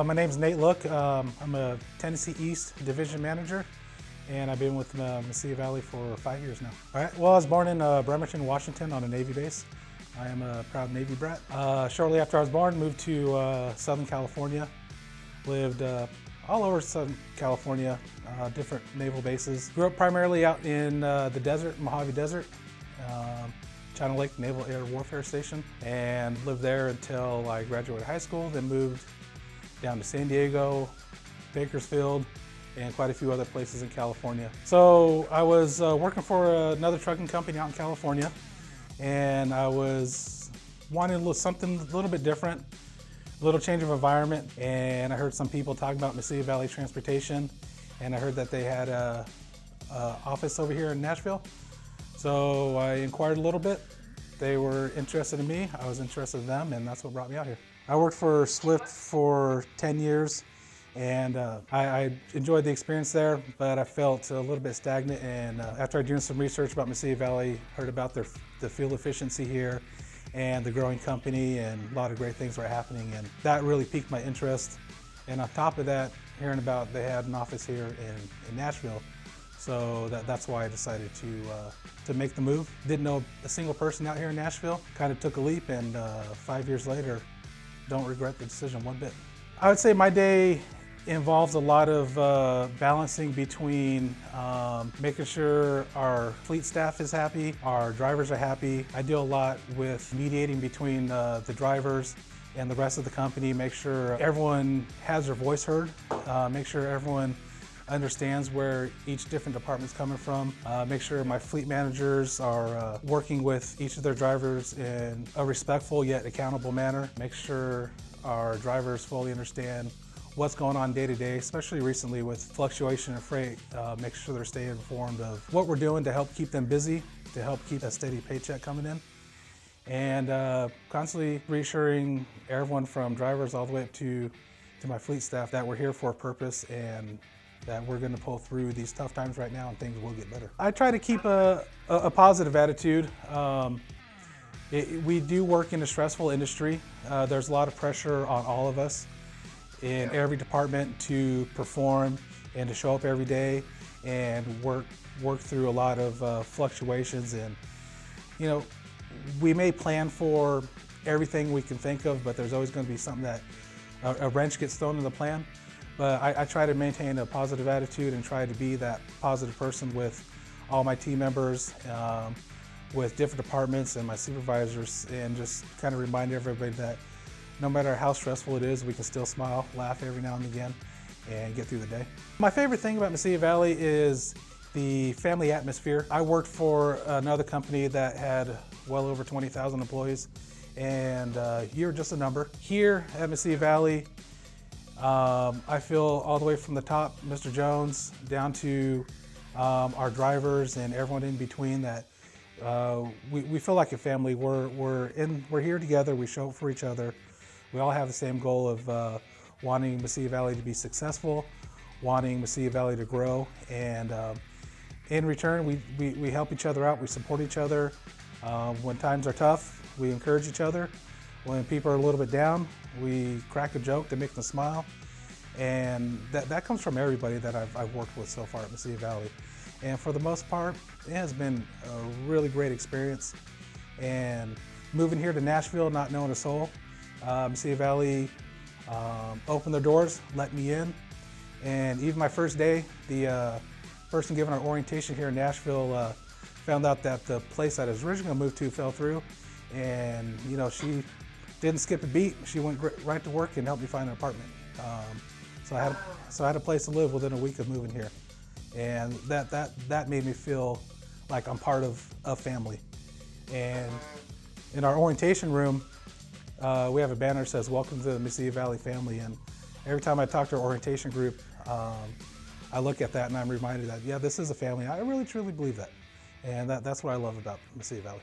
My name's Nate Look. I'm a Tennessee East Division Manager, and I've been with Mesilla Valley for 5 years now. All right. Well, I was born in Bremerton, Washington on a Navy base. I am a proud Navy brat. Shortly after I was born, moved to Southern California. Lived all over Southern California, different naval bases. Grew up primarily out in the desert, Mojave Desert, China Lake Naval Air Warfare Station, and lived there until I graduated high school, then moved down to San Diego, Bakersfield, and quite a few other places in California. So I was working for another trucking company out in California, and I was wanting something a little bit different, a little change of environment, and I heard some people talking about Mesilla Valley Transportation, and I heard that they had a office over here in Nashville. So I inquired a little bit. They were interested in me, I was interested in them, and that's what brought me out here. I worked for Swift for 10 years, and I enjoyed the experience there, but I felt a little bit stagnant, and after I doing some research about Mesilla Valley, heard about the fuel efficiency here and the growing company, and a lot of great things were happening, and that really piqued my interest. And on top of that, hearing about they had an office here in Nashville, so that's why I decided to make the move. Didn't know a single person out here in Nashville, kind of took a leap, and 5 years later, don't regret the decision one bit. I would say my day involves a lot of balancing between making sure our fleet staff is happy, our drivers are happy. I deal a lot with mediating between the drivers and the rest of the company, make sure everyone has their voice heard, make sure everyone understands where each different department's coming from, make sure my fleet managers are working with each of their drivers in a respectful yet accountable manner, make sure our drivers fully understand what's going on day to day, especially recently with fluctuation in freight, make sure they're staying informed of what we're doing to help keep them busy, to help keep a steady paycheck coming in, and constantly reassuring everyone from drivers all the way up to my fleet staff that we're here for a purpose and that we're going to pull through these tough times right now and things will get better. I try to keep a positive attitude. We do work in a stressful industry. There's a lot of pressure on all of us in every department to perform and to show up every day and work through a lot of fluctuations. And you know, we may plan for everything we can think of, but there's always going to be something that a wrench gets thrown in the plan. But I try to maintain a positive attitude and try to be that positive person with all my team members, with different departments and my supervisors, and just kind of remind everybody that no matter how stressful it is, we can still smile, laugh every now and again, and get through the day. My favorite thing about Mesilla Valley is the family atmosphere. I worked for another company that had well over 20,000 employees, and you're just a number. Here at Mesilla Valley, I feel all the way from the top, Mr. Jones, down to our drivers and everyone in between, that we feel like a family. We're here together. We show up for each other. We all have the same goal of wanting Mesilla Valley to be successful, wanting Mesilla Valley to grow, and in return, we help each other out. We support each other. When times are tough, we encourage each other. When people are a little bit down, we crack a joke to make them smile. And that comes from everybody that I've worked with so far at Mesilla Valley. And for the most part, it has been a really great experience. And moving here to Nashville, not knowing a soul, Mesilla Valley opened their doors, let me in. And even my first day, the person giving our orientation here in Nashville found out that the place that I was originally going to move to fell through. And you know, she didn't skip a beat. She went right to work and helped me find an apartment. So I had a place to live within a week of moving here, and that made me feel like I'm part of a family. And in our orientation room, we have a banner that says "Welcome to the Mesilla Valley family." And every time I talk to our orientation group, I look at that and I'm reminded that yeah, this is a family. I really truly believe that, and that's what I love about Mesilla Valley.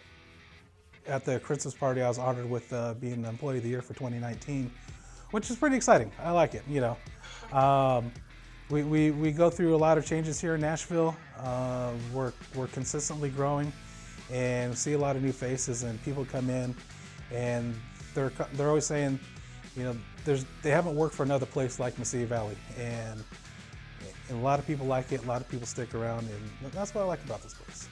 At the Christmas party, I was honored with being the Employee of the Year for 2019, which is pretty exciting. I like it, you know. We go through a lot of changes here in Nashville. We're consistently growing, and we see a lot of new faces, and people come in, and they're always saying, You know, they haven't worked for another place like Mesilla Valley, and a lot of people like it. A lot of people stick around, and that's what I like about this place.